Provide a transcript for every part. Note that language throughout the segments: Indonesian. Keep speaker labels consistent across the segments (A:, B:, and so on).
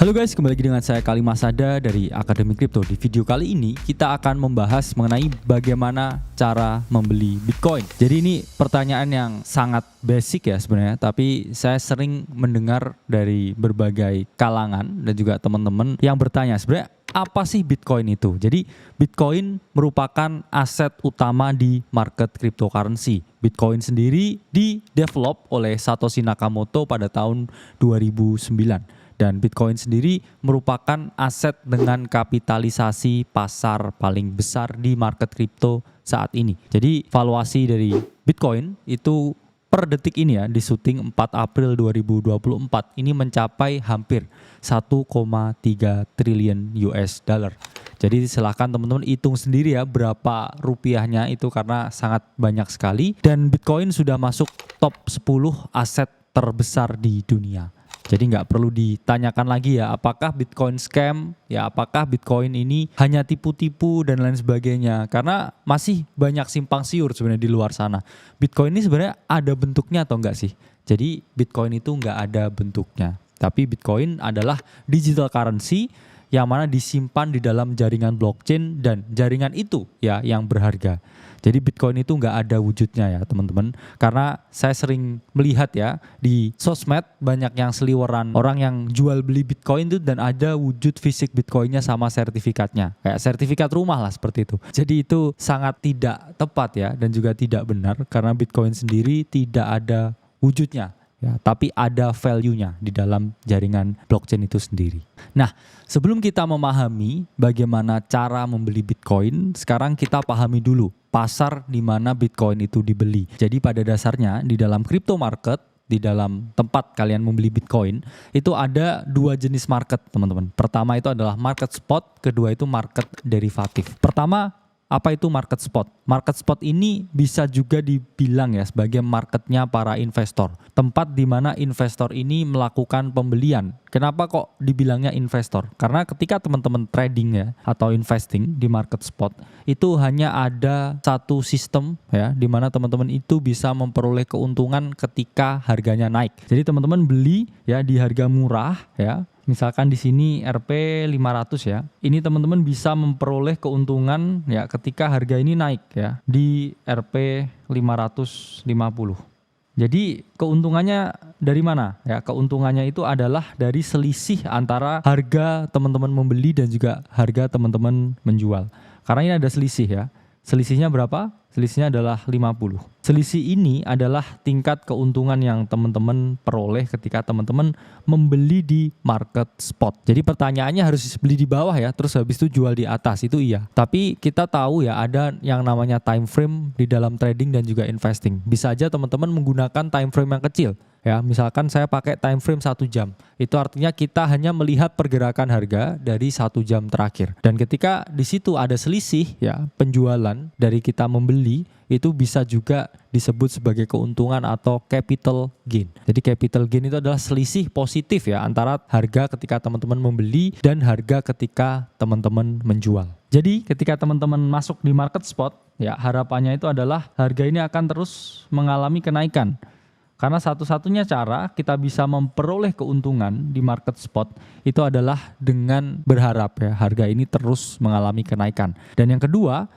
A: Halo guys, kembali lagi dengan saya Kali Masada dari Akademi Kripto. Di video kali ini kita akan membahas mengenai bagaimana cara membeli Bitcoin. Jadi ini pertanyaan yang sangat basic ya sebenarnya, tapi saya sering mendengar dari berbagai kalangan dan juga teman-teman yang bertanya sebenarnya apa sih Bitcoin itu? Jadi Bitcoin merupakan aset utama di market cryptocurrency. Bitcoin sendiri di-develop oleh Satoshi Nakamoto pada tahun 2009. Dan Bitcoin sendiri merupakan aset dengan kapitalisasi pasar paling besar di market kripto saat ini. Jadi valuasi dari Bitcoin itu per detik ini ya di syuting 4 April 2024 ini mencapai hampir 1,3 triliun US dollar. Jadi silahkan teman-teman hitung sendiri ya berapa rupiahnya itu karena sangat banyak sekali. Dan Bitcoin sudah masuk top 10 aset terbesar di dunia. Jadi nggak perlu ditanyakan lagi ya apakah Bitcoin scam, ya apakah Bitcoin ini hanya tipu-tipu dan lain sebagainya. Karena masih banyak simpang siur sebenarnya di luar sana. Bitcoin ini sebenarnya ada bentuknya atau enggak sih? Jadi Bitcoin itu nggak ada bentuknya. Tapi Bitcoin adalah digital currency yang mana disimpan di dalam jaringan blockchain dan jaringan itu ya yang berharga. Jadi Bitcoin itu nggak ada wujudnya ya teman-teman. Karena saya sering melihat ya di sosmed banyak yang seliweran orang yang jual beli Bitcoin itu dan ada wujud fisik Bitcoinnya sama sertifikatnya. Kayak sertifikat rumah lah seperti itu. Jadi itu sangat tidak tepat ya dan juga tidak benar karena Bitcoin sendiri tidak ada wujudnya. Ya, tapi ada value-nya di dalam jaringan blockchain itu sendiri. Nah, sebelum kita memahami bagaimana cara membeli Bitcoin, sekarang kita pahami dulu pasar di mana Bitcoin itu dibeli. Jadi pada dasarnya di dalam crypto market, di dalam tempat kalian membeli Bitcoin, itu ada dua jenis market teman-teman. Pertama itu adalah market spot, kedua itu market derivatif. Pertama, apa itu market spot? Market spot ini bisa juga dibilang ya sebagai marketnya para investor. Tempat di mana investor ini melakukan pembelian. Kenapa kok dibilangnya investor? Karena ketika teman-teman trading ya atau investing di market spot itu hanya ada satu sistem ya di mana teman-teman itu bisa memperoleh keuntungan ketika harganya naik. Jadi teman-teman beli ya di harga murah ya. Misalkan di sini Rp 500 ya. Ini teman-teman bisa memperoleh keuntungan ya ketika harga ini naik ya di Rp 550. Jadi keuntungannya dari mana? Ya, keuntungannya itu adalah dari selisih antara harga teman-teman membeli dan juga harga teman-teman menjual. Karena ini ada selisih ya. Selisihnya berapa? Selisihnya adalah 50. Selisih ini adalah tingkat keuntungan yang teman-teman peroleh ketika teman-teman membeli di market spot. Jadi pertanyaannya harus beli di bawah ya, terus habis itu jual di atas, itu iya. Tapi kita tahu ya ada yang namanya time frame di dalam trading dan juga investing. Bisa aja teman-teman menggunakan time frame yang kecil. Ya, misalkan saya pakai time frame 1 jam. Itu artinya kita hanya melihat pergerakan harga dari 1 jam terakhir. Dan ketika di situ ada selisih ya, penjualan dari kita membeli itu bisa juga disebut sebagai keuntungan atau capital gain. Jadi capital gain itu adalah selisih positif ya antara harga ketika teman-teman membeli dan harga ketika teman-teman menjual. Jadi ketika teman-teman masuk di market spot ya harapannya itu adalah harga ini akan terus mengalami kenaikan. Karena satu-satunya cara kita bisa memperoleh keuntungan di market spot itu adalah dengan berharap ya harga ini terus mengalami kenaikan. Dan yang kedua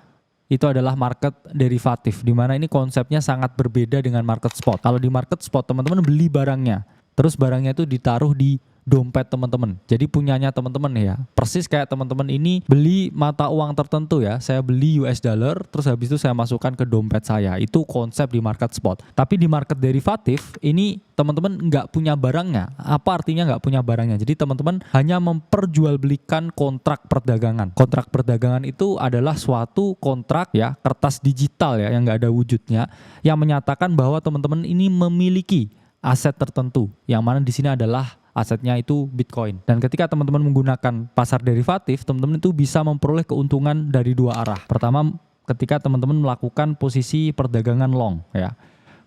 A: itu adalah market derivatif di mana ini konsepnya sangat berbeda dengan market spot. Kalau di market spot teman-teman beli barangnya, terus barangnya itu ditaruh di dompet teman-teman. Jadi punyanya teman-teman ya. Persis kayak teman-teman ini beli mata uang tertentu ya. Saya beli US dollar terus habis itu saya masukkan ke dompet saya. Itu konsep di market spot. Tapi di market derivatif ini teman-teman nggak punya barangnya. Apa artinya nggak punya barangnya? Jadi teman-teman hanya memperjualbelikan kontrak perdagangan. Kontrak perdagangan itu adalah suatu kontrak ya, kertas digital ya yang nggak ada wujudnya yang menyatakan bahwa teman-teman ini memiliki aset tertentu. Yang mana di sini adalah asetnya itu Bitcoin. Dan ketika teman-teman menggunakan pasar derivatif, teman-teman itu bisa memperoleh keuntungan dari dua arah. Pertama, ketika teman-teman melakukan posisi perdagangan long ya.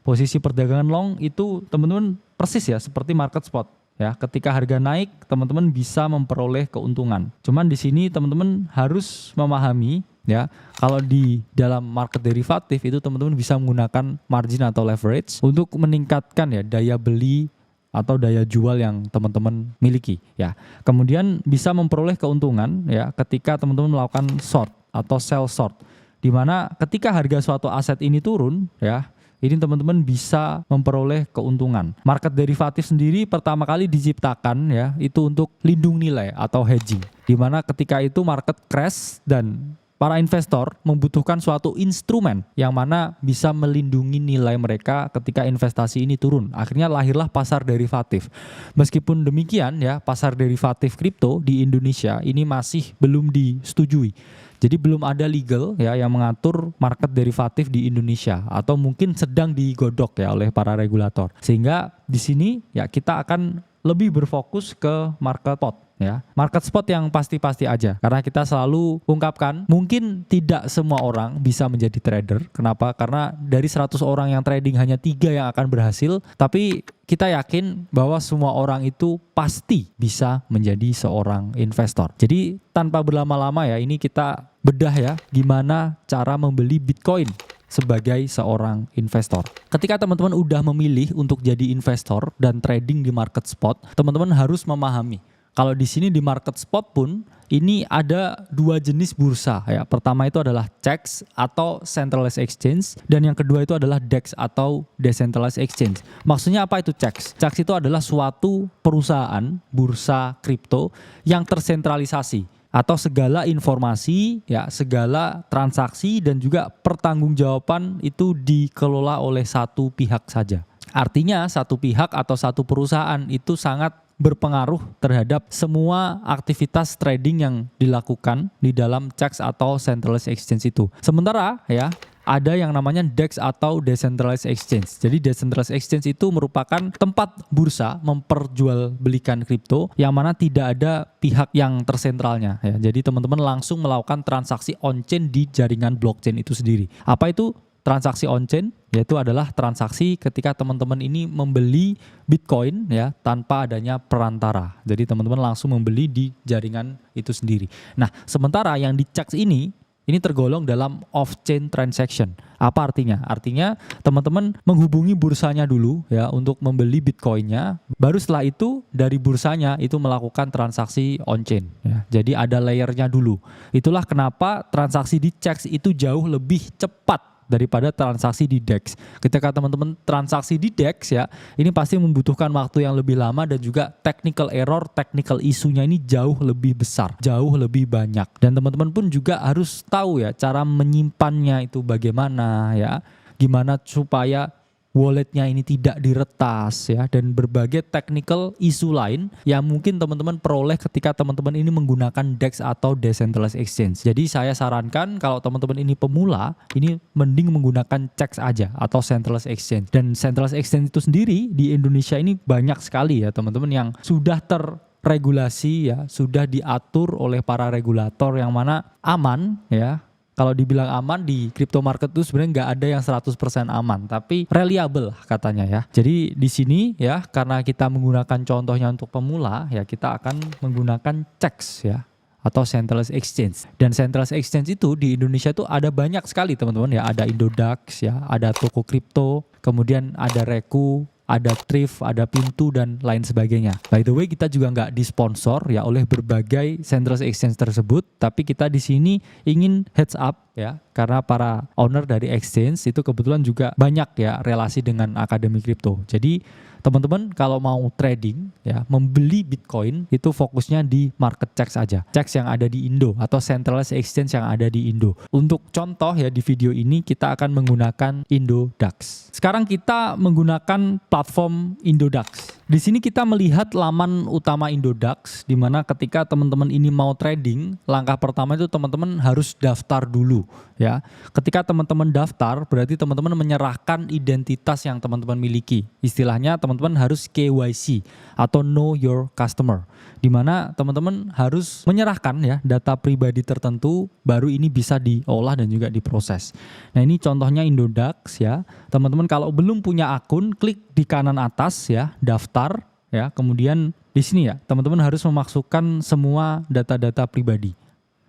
A: Posisi perdagangan long itu teman-teman persis ya seperti market spot. Ya, ketika harga naik, teman-teman bisa memperoleh keuntungan. Cuman di sini teman-teman harus memahami ya, kalau di dalam market derivatif itu teman-teman bisa menggunakan margin atau leverage untuk meningkatkan ya daya beli atau daya jual yang teman-teman miliki ya. Kemudian bisa memperoleh keuntungan ya ketika teman-teman melakukan short atau sell short. Di mana ketika harga suatu aset ini turun ya, ini teman-teman bisa memperoleh keuntungan. Market derivatif sendiri pertama kali diciptakan ya, itu untuk lindung nilai atau hedging. Di mana ketika itu market crash dan para investor membutuhkan suatu instrumen yang mana bisa melindungi nilai mereka ketika investasi ini turun. Akhirnya lahirlah pasar derivatif. Meskipun demikian ya, pasar derivatif kripto di Indonesia ini masih belum disetujui. Jadi belum ada legal ya yang mengatur market derivatif di Indonesia atau mungkin sedang digodok ya oleh para regulator. Sehingga di sini ya kita akan lebih berfokus ke market spot ya. Market spot yang pasti-pasti aja. Karena kita selalu ungkapkan mungkin tidak semua orang bisa menjadi trader. Kenapa? Karena dari 100 orang yang trading hanya 3 yang akan berhasil. Tapi kita yakin bahwa semua orang itu pasti bisa menjadi seorang investor. Jadi tanpa berlama-lama ya, ini kita bedah ya gimana cara membeli Bitcoin sebagai seorang investor. Ketika teman-teman udah memilih untuk jadi investor dan trading di market spot, teman-teman harus memahami kalau di sini di market spot pun ini ada 2 jenis bursa ya. Pertama itu adalah CEX atau Centralized Exchange dan yang kedua itu adalah DEX atau Decentralized Exchange. Maksudnya apa itu CEX? CEX itu adalah suatu perusahaan bursa kripto yang tersentralisasi atau segala informasi ya, segala transaksi dan juga pertanggungjawaban itu dikelola oleh satu pihak saja. Artinya satu pihak atau satu perusahaan itu sangat berpengaruh terhadap semua aktivitas trading yang dilakukan di dalam CEX atau Centralized Exchange itu. Sementara ya ada yang namanya DEX atau Decentralized Exchange. Jadi Decentralized Exchange itu merupakan tempat bursa memperjualbelikan kripto yang mana tidak ada pihak yang tersentralnya ya. Jadi teman-teman langsung melakukan transaksi on-chain di jaringan blockchain itu sendiri. Apa itu transaksi on-chain? Yaitu adalah transaksi ketika teman-teman ini membeli Bitcoin ya tanpa adanya perantara. Jadi teman-teman langsung membeli di jaringan itu sendiri. Nah, sementara yang di CEX ini tergolong dalam off-chain transaction. Apa artinya? Artinya teman-teman menghubungi bursanya dulu ya untuk membeli Bitcoinnya. Baru setelah itu dari bursanya itu melakukan transaksi on-chain. Ya. Jadi ada layernya dulu. Itulah kenapa transaksi di CEX itu jauh lebih cepat daripada transaksi di DEX. Ketika teman-teman transaksi di DEX ya, ini pasti membutuhkan waktu yang lebih lama dan juga technical error, technical isunya ini jauh lebih besar, jauh lebih banyak. Dan teman-teman pun juga harus tahu ya cara menyimpannya itu bagaimana ya, gimana supaya walletnya ini tidak diretas ya, dan berbagai technical isu lain yang mungkin teman-teman peroleh ketika teman-teman ini menggunakan DEX atau Decentralized Exchange. Jadi saya sarankan kalau teman-teman ini pemula, ini mending menggunakan CEX aja atau Centralized Exchange. Dan Centralized Exchange itu sendiri di Indonesia ini banyak sekali ya teman-teman yang sudah terregulasi ya, sudah diatur oleh para regulator yang mana aman ya. Kalau dibilang aman di crypto market itu sebenarnya nggak ada yang 100% aman, tapi reliable katanya ya. Jadi di sini ya karena kita menggunakan contohnya untuk pemula ya, kita akan menggunakan CEX ya atau Centralized Exchange. Dan Centralized Exchange itu di Indonesia itu ada banyak sekali teman-teman ya, ada Indodax ya, ada Toko Kripto, kemudian ada Reku, ada Thrift, ada Pintu dan lain sebagainya. By the way, kita juga nggak disponsor ya oleh berbagai Centralized Exchange tersebut, tapi kita di sini ingin heads up ya, karena para owner dari exchange itu kebetulan juga banyak ya relasi dengan Akademi Kripto. Jadi teman-teman kalau mau trading ya, membeli Bitcoin itu fokusnya di market CEX aja. CEX yang ada di Indo atau Centralized Exchange yang ada di Indo. Untuk contoh ya di video ini kita akan menggunakan Indodax. Sekarang kita menggunakan platform Indodax. Di sini kita melihat laman utama Indodax, di mana ketika teman-teman ini mau trading, langkah pertama itu teman-teman harus daftar dulu ya. Ketika teman-teman daftar, berarti teman-teman menyerahkan identitas yang teman-teman miliki. Istilahnya teman-teman harus KYC atau Know Your Customer, di mana teman-teman harus menyerahkan ya data pribadi tertentu, baru ini bisa diolah dan juga diproses. Nah ini contohnya Indodax ya. Teman-teman kalau belum punya akun, klik di kanan atas ya, daftar ya. Kemudian di sini ya, teman-teman harus memasukkan semua data-data pribadi.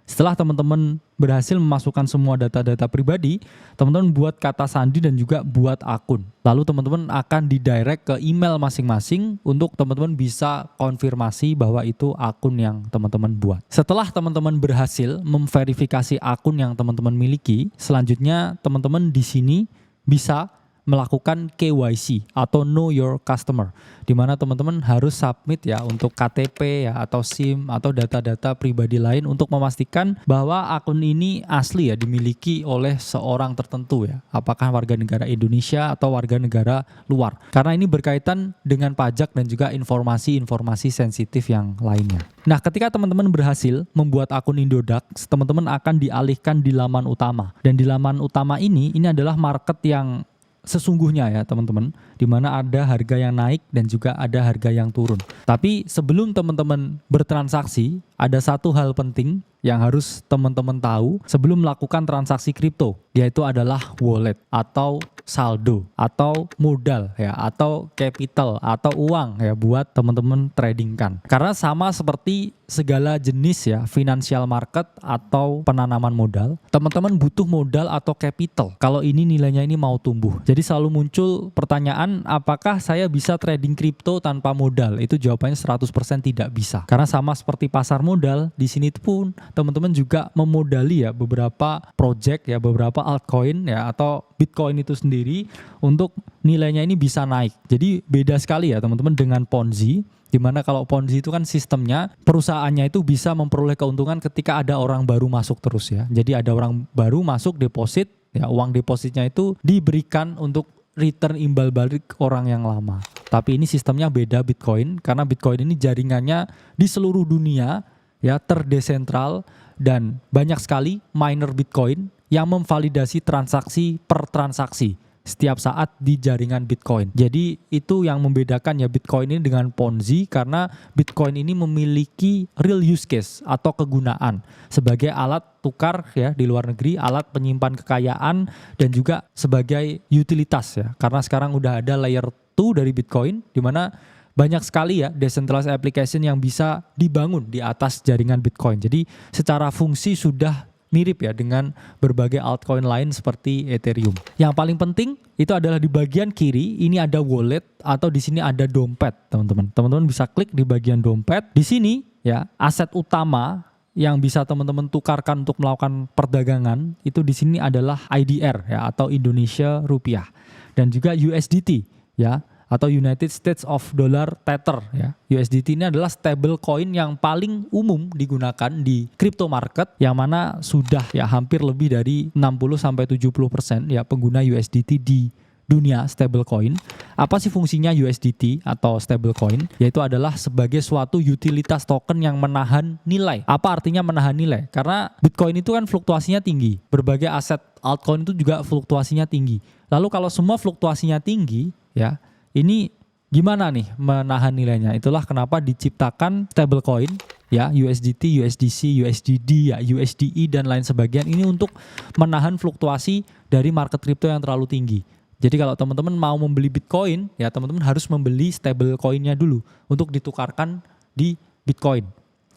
A: Setelah teman-teman berhasil memasukkan semua data-data pribadi, teman-teman buat kata sandi dan juga buat akun. Lalu teman-teman akan didirect ke email masing-masing untuk teman-teman bisa konfirmasi bahwa itu akun yang teman-teman buat. Setelah teman-teman berhasil memverifikasi akun yang teman-teman miliki, selanjutnya teman-teman di sini bisa melakukan KYC atau Know Your Customer, di mana teman-teman harus submit ya untuk KTP ya atau SIM atau data-data pribadi lain untuk memastikan bahwa akun ini asli ya, dimiliki oleh seorang tertentu ya, apakah warga negara Indonesia atau warga negara luar, karena ini berkaitan dengan pajak dan juga informasi-informasi sensitif yang lainnya. Nah, ketika teman-teman berhasil membuat akun Indodax, teman-teman akan dialihkan di laman utama, dan di laman utama ini adalah market yang sesungguhnya ya teman-teman, di mana ada harga yang naik dan juga ada harga yang turun. Tapi sebelum teman-teman bertransaksi, ada satu hal penting yang harus teman-teman tahu sebelum melakukan transaksi kripto, yaitu adalah wallet atau saldo atau modal ya, atau capital atau uang ya buat teman-teman tradingkan. Karena sama seperti segala jenis ya financial market atau penanaman modal, teman-teman butuh modal atau capital kalau ini nilainya ini mau tumbuh. Jadi selalu muncul pertanyaan, apakah saya bisa trading kripto tanpa modal? Itu jawabannya 100% tidak bisa. Karena sama seperti pasar modal, di sini pun teman-teman juga memodali ya beberapa project ya, beberapa altcoin ya atau Bitcoin itu sendiri untuk nilainya ini bisa naik. Jadi beda sekali ya teman-teman dengan Ponzi, di mana kalau Ponzi itu kan sistemnya perusahaannya itu bisa memperoleh keuntungan ketika ada orang baru masuk terus ya. Jadi ada orang baru masuk deposit ya, uang depositnya itu diberikan untuk return imbal balik orang yang lama. Tapi ini sistemnya beda Bitcoin, karena Bitcoin ini jaringannya di seluruh dunia ya, terdesentral, dan banyak sekali miner Bitcoin yang memvalidasi transaksi per transaksi setiap saat di jaringan Bitcoin. Jadi itu yang membedakan ya Bitcoin ini dengan Ponzi, karena Bitcoin ini memiliki real use case atau kegunaan sebagai alat tukar ya di luar negeri, alat penyimpan kekayaan, dan juga sebagai utilitas ya. Karena sekarang udah ada layer 2 dari Bitcoin, di mana banyak sekali ya decentralized application yang bisa dibangun di atas jaringan Bitcoin. Jadi secara fungsi sudah mirip ya dengan berbagai altcoin lain seperti Ethereum. Yang paling penting itu adalah di bagian kiri ini ada wallet atau di sini ada dompet, teman-teman. Teman-teman bisa klik di bagian dompet. Di sini ya aset utama yang bisa teman-teman tukarkan untuk melakukan perdagangan itu di sini adalah IDR ya atau Indonesia Rupiah, dan juga USDT ya atau United States of Dollar Tether ya. USDT ini adalah stable coin yang paling umum digunakan di crypto market, yang mana sudah ya hampir lebih dari 60-70% ya pengguna USDT di dunia stable coin. Apa sih fungsinya USDT atau stable coin? Yaitu adalah sebagai suatu utilitas token yang menahan nilai. Apa artinya menahan nilai? Karena Bitcoin itu kan fluktuasinya tinggi. Berbagai aset altcoin itu juga fluktuasinya tinggi. Lalu kalau semua fluktuasinya tinggi ya, ini gimana nih menahan nilainya? Itulah kenapa diciptakan stablecoin ya, USDT, USDC, USDD ya, USDE dan lain sebagainya, ini untuk menahan fluktuasi dari market crypto yang terlalu tinggi. Jadi kalau teman-teman mau membeli Bitcoin ya, teman-teman harus membeli stablecoinnya dulu untuk ditukarkan di Bitcoin.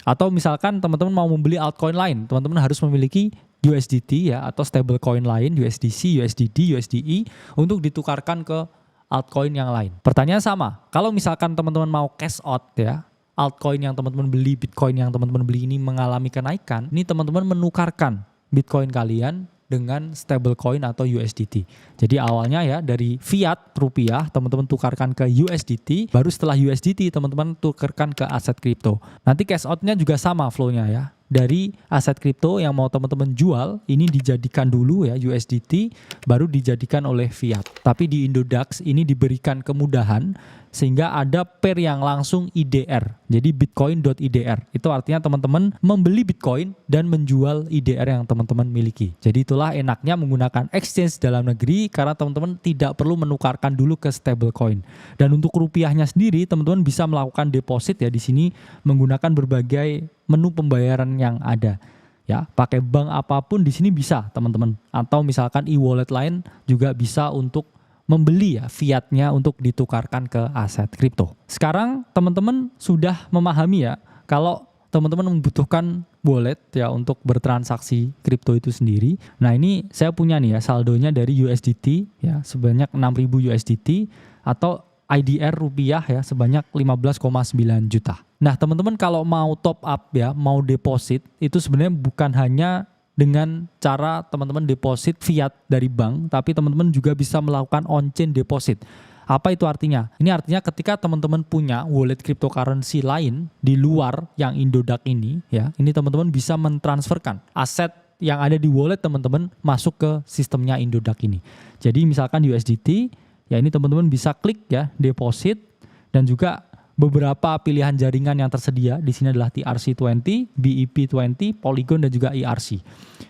A: Atau misalkan teman-teman mau membeli altcoin lain, teman-teman harus memiliki USDT ya atau stablecoin lain, USDC, USDD, USDE untuk ditukarkan ke altcoin yang lain. Pertanyaan sama, kalau misalkan teman-teman mau cash out ya, altcoin yang teman-teman beli, Bitcoin yang teman-teman beli ini mengalami kenaikan, ini teman-teman menukarkan Bitcoin kalian dengan stablecoin atau USDT. Jadi awalnya ya dari fiat rupiah teman-teman tukarkan ke USDT, baru setelah USDT teman-teman tukarkan ke aset kripto. Nanti cash outnya juga sama flow-nya ya. Dari aset kripto yang mau teman-teman jual, ini dijadikan dulu ya USDT, baru dijadikan oleh fiat. Tapi di Indodax ini diberikan kemudahan sehingga ada pair yang langsung IDR. Jadi Bitcoin.IDR. Itu artinya teman-teman membeli Bitcoin dan menjual IDR yang teman-teman miliki. Jadi itulah enaknya menggunakan exchange dalam negeri, karena teman-teman tidak perlu menukarkan dulu ke stablecoin. Dan untuk rupiahnya sendiri teman-teman bisa melakukan deposit ya di sini menggunakan berbagai menu pembayaran yang ada. Ya, pakai bank apapun di sini bisa, teman-teman. Atau misalkan e-wallet lain juga bisa untuk membeli ya fiatnya untuk ditukarkan ke aset kripto. Sekarang teman-teman sudah memahami ya, kalau teman-teman membutuhkan wallet ya untuk bertransaksi kripto itu sendiri. Nah ini saya punya nih ya saldonya dari USDT ya sebanyak 6.000 USDT atau IDR rupiah ya sebanyak 15,9 juta. Nah teman-teman kalau mau top up ya, mau deposit itu sebenarnya bukan hanya dengan cara teman-teman deposit fiat dari bank, tapi teman-teman juga bisa melakukan on-chain deposit. Apa itu artinya? Ini artinya ketika teman-teman punya wallet cryptocurrency lain di luar yang Indodax ini, ya, ini teman-teman bisa mentransferkan aset yang ada di wallet teman-teman masuk ke sistemnya Indodax ini. Jadi misalkan USDT, ya ini teman-teman bisa klik ya deposit dan juga beberapa pilihan jaringan yang tersedia di sini adalah TRC20, BEP20, Polygon dan juga ERC.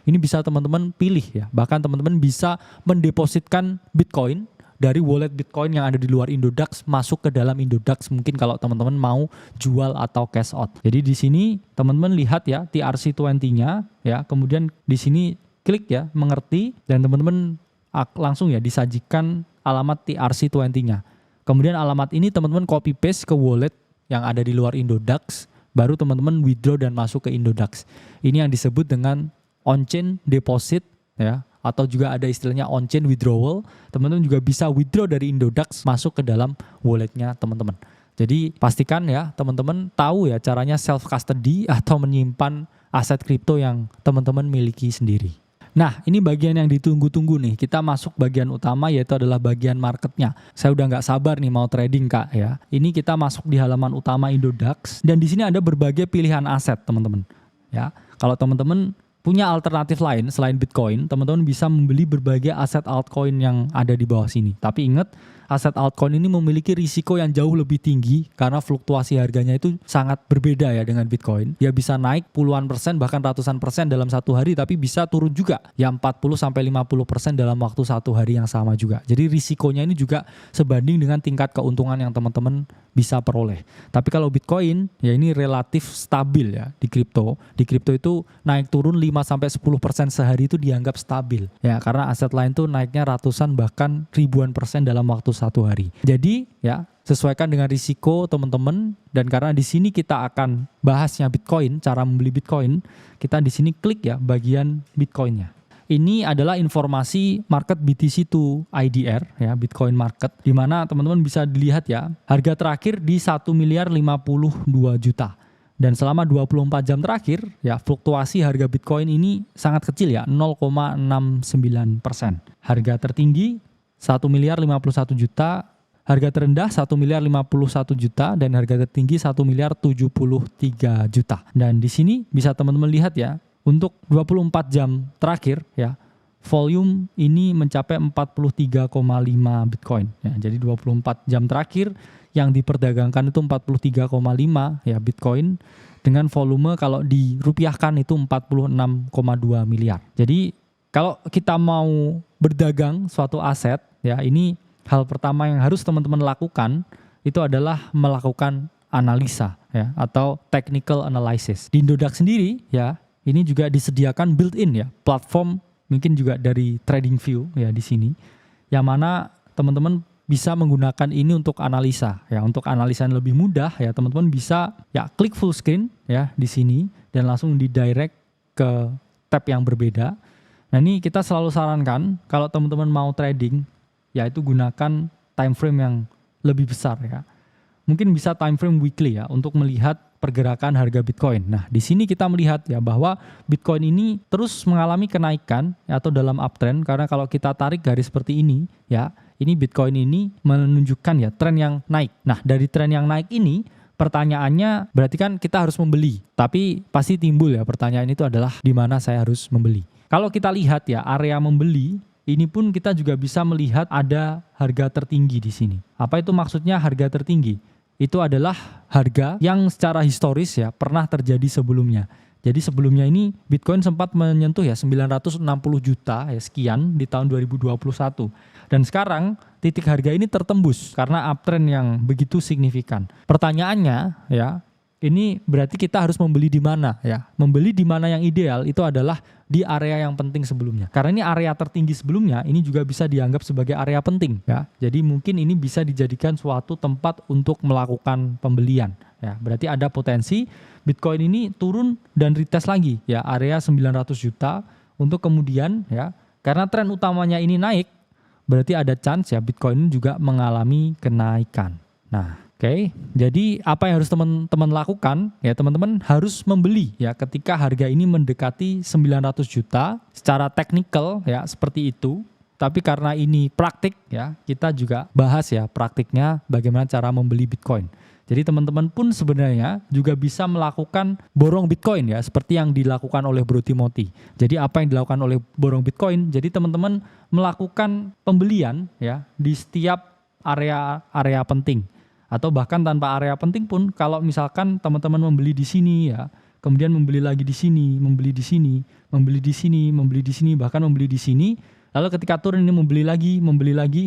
A: Ini bisa teman-teman pilih ya. Bahkan teman-teman bisa mendepositkan Bitcoin dari wallet Bitcoin yang ada di luar Indodax masuk ke dalam Indodax mungkin kalau teman-teman mau jual atau cash out. Jadi di sini teman-teman lihat ya TRC20-nya ya, kemudian di sini klik ya mengerti dan teman-teman langsung ya disajikan alamat TRC20-nya. Kemudian alamat ini teman-teman copy paste ke wallet yang ada di luar Indodax, baru teman-teman withdraw dan masuk ke Indodax. Ini yang disebut dengan on-chain deposit ya, atau juga ada istilahnya on-chain withdrawal. Teman-teman juga bisa withdraw dari Indodax masuk ke dalam walletnya teman-teman. Jadi pastikan ya teman-teman tahu ya caranya self custody atau menyimpan aset kripto yang teman-teman miliki sendiri. Nah ini bagian yang ditunggu-tunggu nih. Kita masuk bagian utama yaitu adalah bagian marketnya. Saya udah nggak sabar nih mau trading kak ya. Ini kita masuk di halaman utama Indodax dan di sini ada berbagai pilihan aset teman-teman. Ya kalau teman-teman punya alternatif lain selain Bitcoin, teman-teman bisa membeli berbagai aset altcoin yang ada di bawah sini. Tapi ingat, aset altcoin ini memiliki risiko yang jauh lebih tinggi karena fluktuasi harganya itu sangat berbeda ya dengan Bitcoin. Dia bisa naik puluhan persen bahkan ratusan persen dalam satu hari, tapi bisa turun juga ya 40-50% dalam waktu satu hari yang sama juga. Jadi risikonya ini juga sebanding dengan tingkat keuntungan yang teman-teman bisa peroleh. Tapi kalau Bitcoin ya ini relatif stabil ya di kripto. Di kripto itu naik turun 5-10% sehari itu dianggap stabil. Ya karena aset lain tuh naiknya ratusan bahkan ribuan persen dalam waktu satu hari. Jadi ya sesuaikan dengan risiko teman-teman dan karena di sini kita akan bahasnya Bitcoin, cara membeli Bitcoin, kita di sini klik ya bagian Bitcoinnya. Ini adalah informasi market BTC2 IDR ya, Bitcoin market, di mana teman-teman bisa dilihat ya, harga terakhir di 1.052 juta. Dan selama 24 jam terakhir ya, fluktuasi harga Bitcoin ini sangat kecil ya, 0,69%. Harga tertinggi 1.051 juta, harga terendah 1.051 juta dan harga tertinggi 1.073 juta. Dan di sini bisa teman-teman lihat ya, untuk 24 jam terakhir ya, volume ini mencapai 43,5 Bitcoin ya. Jadi 24 jam terakhir yang diperdagangkan itu 43,5 ya Bitcoin dengan volume kalau dirupiahkan itu 46,2 miliar. Jadi kalau kita mau berdagang suatu aset ya, ini hal pertama yang harus teman-teman lakukan itu adalah melakukan analisa ya atau technical analysis. Di Indodax sendiri ya, ini juga disediakan built-in ya, platform mungkin juga dari TradingView ya di sini, yang mana teman-teman bisa menggunakan ini untuk analisa ya, untuk analisa yang lebih mudah ya teman-teman bisa ya klik full screen ya di sini dan langsung didirect ke tab yang berbeda. Nah ini kita selalu sarankan kalau teman-teman mau trading ya itu gunakan time frame yang lebih besar ya. Mungkin bisa time frame weekly ya untuk melihat pergerakan harga Bitcoin. Nah, di sini kita melihat ya bahwa Bitcoin ini terus mengalami kenaikan ya, atau dalam uptrend karena kalau kita tarik garis seperti ini ya, ini Bitcoin ini menunjukkan ya tren yang naik. Nah, dari tren yang naik ini pertanyaannya berarti kan kita harus membeli. Tapi pasti timbul ya pertanyaan itu adalah di mana saya harus membeli. Kalau kita lihat ya area membeli, ini pun kita juga bisa melihat ada harga tertinggi di sini. Apa itu maksudnya harga tertinggi? Itu adalah harga yang secara historis ya pernah terjadi sebelumnya. Jadi sebelumnya ini Bitcoin sempat menyentuh ya 960 juta ya sekian di tahun 2021. Dan sekarang titik harga ini tertembus karena uptrend yang begitu signifikan. Pertanyaannya ya, ini berarti kita harus membeli di mana ya? Membeli di mana yang ideal itu adalah di area yang penting sebelumnya. Karena ini area tertinggi sebelumnya, ini juga bisa dianggap sebagai area penting ya. Jadi mungkin ini bisa dijadikan suatu tempat untuk melakukan pembelian. Ya, berarti ada potensi Bitcoin ini turun dan retest lagi ya area 900 juta untuk kemudian ya, karena tren utamanya ini naik, berarti ada chance ya Bitcoin ini juga mengalami kenaikan. Nah, oke, jadi apa yang harus teman-teman lakukan? Ya, teman-teman harus membeli ya ketika harga ini mendekati 900 juta secara teknikal ya seperti itu. Tapi karena ini praktik ya, kita juga bahas ya praktiknya bagaimana cara membeli Bitcoin. Jadi teman-teman pun sebenarnya juga bisa melakukan borong Bitcoin ya, seperti yang dilakukan oleh Bro Timothy. Jadi apa yang dilakukan oleh borong Bitcoin? Jadi teman-teman melakukan pembelian ya di setiap area penting. Atau bahkan tanpa area penting pun, kalau misalkan teman-teman membeli di sini ya, kemudian membeli lagi di sini, membeli di sini, membeli di sini, membeli di sini, bahkan membeli di sini. Lalu ketika turun ini membeli lagi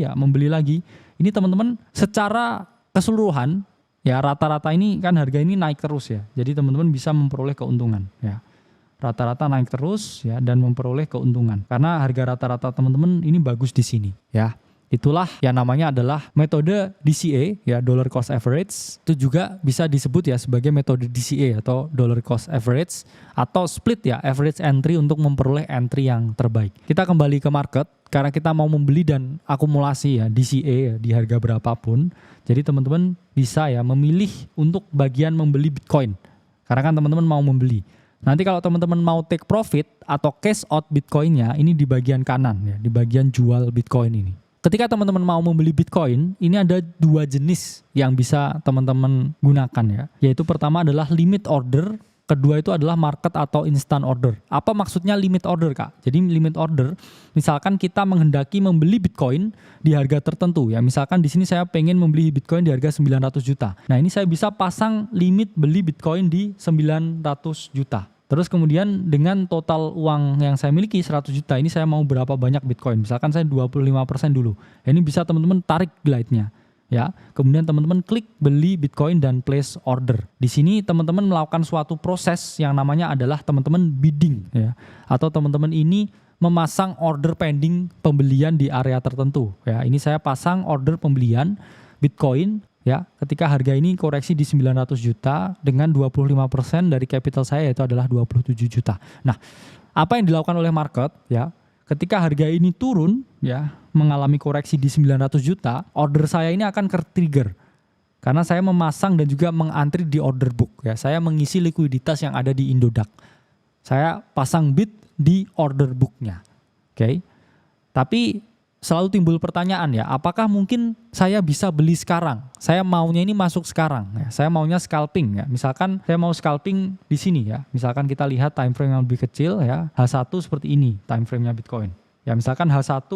A: ya, membeli lagi. Ini teman-teman secara keseluruhan ya rata-rata ini kan harga ini naik terus ya. Jadi teman-teman bisa memperoleh keuntungan ya. Rata-rata naik terus ya dan memperoleh keuntungan. Karena harga rata-rata teman-teman ini bagus di sini ya. Itulah yang namanya adalah metode DCA ya, dollar cost average. Itu juga bisa disebut ya sebagai metode DCA atau dollar cost average atau split ya, average entry untuk memperoleh entry yang terbaik. Kita kembali ke market karena kita mau membeli dan akumulasi ya DCA ya, di harga berapapun. Jadi teman-teman bisa ya memilih untuk bagian membeli Bitcoin. Karena kan teman-teman mau membeli. Nanti kalau teman-teman mau take profit atau cash out Bitcoinnya ini di bagian kanan ya, di bagian jual Bitcoin ini. Ketika teman-teman mau membeli Bitcoin, ini ada dua jenis yang bisa teman-teman gunakan ya. Yaitu pertama adalah limit order, kedua itu adalah market atau instant order. Apa maksudnya limit order, Kak? Jadi limit order, misalkan kita menghendaki membeli Bitcoin di harga tertentu ya. Misalkan di sini saya pengen membeli Bitcoin di harga 900 juta. Nah, ini saya bisa pasang limit beli Bitcoin di 900 juta. Terus kemudian dengan total uang yang saya miliki 100 juta ini saya mau berapa banyak Bitcoin. Misalkan saya 25% dulu. Ini bisa teman-teman tarik glide-nya. Ya, kemudian teman-teman klik beli Bitcoin dan place order. Di sini teman-teman melakukan suatu proses yang namanya adalah teman-teman bidding ya. Atau teman-teman ini memasang order pending pembelian di area tertentu ya. Ini saya pasang order pembelian Bitcoin ya, ketika harga ini koreksi di 900 juta dengan 25% dari capital saya yaitu adalah 27 juta. Nah, apa yang dilakukan oleh market ya, ketika harga ini turun ya, mengalami koreksi di 900 juta, order saya ini akan ke-trigger. Karena saya memasang dan juga mengantri di order book ya. Saya mengisi likuiditas yang ada di Indodax. Saya pasang bid di order booknya. Oke. Tapi selalu timbul pertanyaan ya, apakah mungkin saya bisa beli sekarang? Saya maunya ini masuk sekarang ya. Saya maunya scalping ya. Misalkan saya mau scalping di sini ya. Misalkan kita lihat time frame yang lebih kecil ya. H1 seperti ini time frame-nya Bitcoin. Ya misalkan H1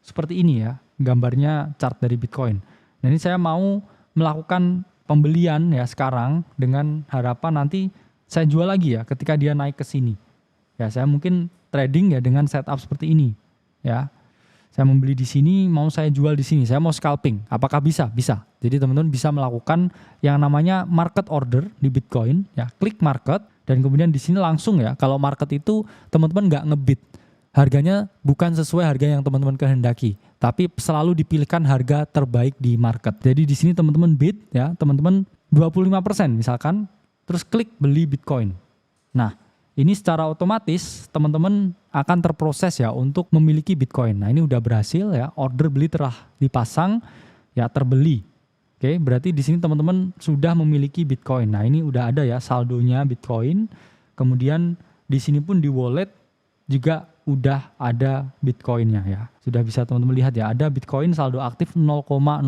A: seperti ini ya, gambarnya chart dari Bitcoin. Nah, ini saya mau melakukan pembelian ya sekarang dengan harapan nanti saya jual lagi ya ketika dia naik ke sini. Ya, saya mungkin trading ya dengan setup seperti ini ya. Saya membeli di sini, mau saya jual di sini, saya mau scalping. Apakah bisa? Bisa. Jadi teman-teman bisa melakukan yang namanya market order di Bitcoin, ya, klik market dan kemudian di sini langsung ya. Kalau market itu teman-teman nggak ngebid, harganya bukan sesuai harga yang teman-teman kehendaki, tapi selalu dipilihkan harga terbaik di market. Jadi di sini teman-teman bid ya, teman-teman 25% misalkan, terus klik beli Bitcoin. Nah, ini secara otomatis teman-teman akan terproses ya untuk memiliki Bitcoin. Nah, ini udah berhasil ya, order beli telah dipasang ya, terbeli. Oke, berarti di sini teman-teman sudah memiliki Bitcoin. Nah, ini udah ada ya saldonya Bitcoin. Kemudian di sini pun di wallet juga udah ada Bitcoinnya ya. Sudah bisa teman-teman lihat ya, ada Bitcoin saldo aktif 0,019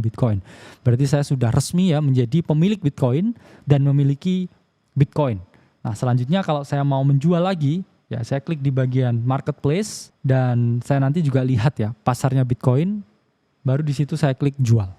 A: Bitcoin. Berarti saya sudah resmi ya menjadi pemilik Bitcoin dan memiliki Bitcoin. Nah, selanjutnya kalau saya mau menjual lagi, ya saya klik di bagian marketplace dan saya nanti juga lihat ya pasarnya Bitcoin, baru di situ saya klik jual.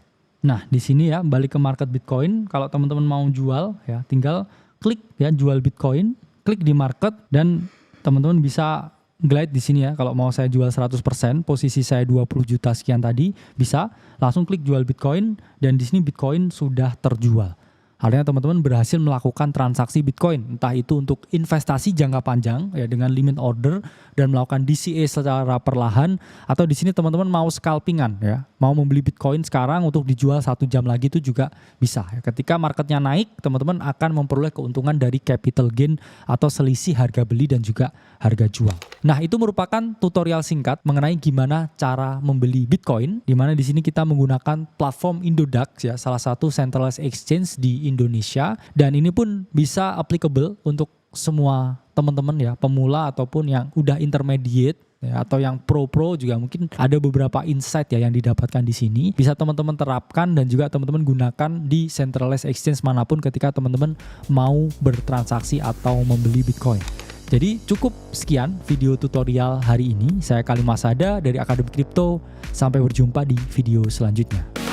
A: Nah, di sini ya balik ke market Bitcoin, kalau teman-teman mau jual ya tinggal klik ya jual Bitcoin, klik di market dan teman-teman bisa glide di sini ya. Kalau mau saya jual 100%, posisi saya 20 juta sekian tadi, bisa langsung klik jual Bitcoin dan di sini Bitcoin sudah terjual. Artinya teman-teman berhasil melakukan transaksi Bitcoin, entah itu untuk investasi jangka panjang ya dengan limit order dan melakukan DCA secara perlahan, atau di sini teman-teman mau scalpingan ya, mau membeli Bitcoin sekarang untuk dijual 1 jam lagi itu juga bisa. Ya. Ketika marketnya naik, teman-teman akan memperoleh keuntungan dari capital gain atau selisih harga beli dan juga harga jual. Nah, itu merupakan tutorial singkat mengenai gimana cara membeli Bitcoin, di mana di sini kita menggunakan platform Indodax ya, salah satu centralized exchange di Indonesia, dan ini pun bisa applicable untuk semua teman-teman ya, pemula ataupun yang udah intermediate ya, atau yang pro juga mungkin ada beberapa insight ya yang didapatkan di sini. Bisa teman-teman terapkan dan juga teman-teman gunakan di centralized exchange manapun ketika teman-teman mau bertransaksi atau membeli Bitcoin. Jadi cukup sekian video tutorial hari ini. Saya Kali Masada dari Akademi Kripto. Sampai berjumpa di video selanjutnya.